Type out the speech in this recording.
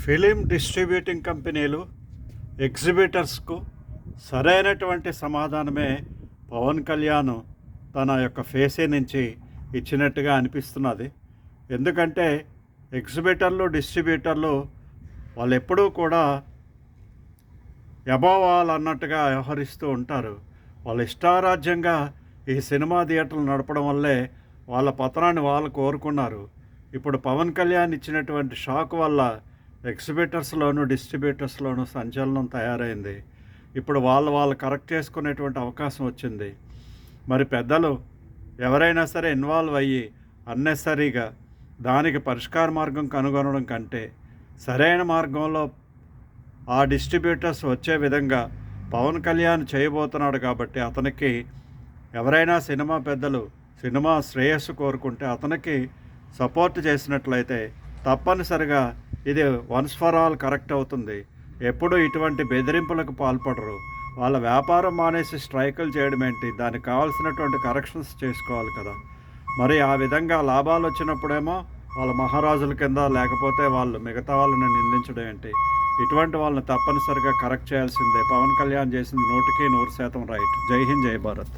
Film distributing కంపెనీలు ఎగ్జిబిటర్స్కు సరైనటువంటి సమాధానమే పవన్ కళ్యాణ్ తన యొక్క ఫేసే నుంచి ఇచ్చినట్టుగా అనిపిస్తున్నది. ఎందుకంటే ఎగ్జిబిటర్లు డిస్ట్రిబ్యూటర్లు వాళ్ళు ఎప్పుడూ కూడా ఎబావాల్ అన్నట్టుగా వ్యవహరిస్తూ ఉంటారు. వాళ్ళ ఇష్టారాజ్యంగా ఈ సినిమా థియేటర్లు నడపడం వల్లే వాళ్ళ పతనాన్ని వాళ్ళు కోరుకున్నారు. ఇప్పుడు పవన్ కళ్యాణ్ ఇచ్చినటువంటి షాక్ వల్ల ఎగ్జిబిటర్స్లోను డిస్ట్రిబ్యూటర్స్లోను సంచలనం తయారైంది. ఇప్పుడు వాళ్ళు కరెక్ట్ చేసుకునేటువంటి అవకాశం వచ్చింది. మరి పెద్దలు ఎవరైనా సరే ఇన్వాల్వ్ అయ్యి అన్నెసరీగా దానికి పరిష్కార మార్గం కనుగొనడం కంటే సరైన మార్గంలో ఆ డిస్ట్రిబ్యూటర్స్ వచ్చే విధంగా పవన్ కళ్యాణ్ చేయబోతున్నాడు. కాబట్టి అతనికి ఎవరైనా సినిమా పెద్దలు సినిమా శ్రేయస్సు కోరుకుంటే అతనికి సపోర్ట్ చేసినట్లయితే తప్పనిసరిగా ఇది వన్స్ ఫర్ ఆల్ కరెక్ట్ అవుతుంది. ఎప్పుడు ఇటువంటి బెదిరింపులకు పాల్పడరు. వాళ్ళ వ్యాపారం మానేసి స్ట్రైకులు చేయడం ఏంటి? దానికి కావాల్సినటువంటి కరెక్షన్స్ చేసుకోవాలి కదా. మరి ఆ విధంగా లాభాలు వచ్చినప్పుడేమో వాళ్ళ మహారాజుల కింద, లేకపోతే వాళ్ళు మిగతా వాళ్ళని నిందించడం ఏంటి? ఇటువంటి వాళ్ళని తప్పనిసరిగా కరెక్ట్ చేయాల్సిందే. పవన్ కళ్యాణ్ చేసింది 100% రైట్. జై హింద్, జై భారత్.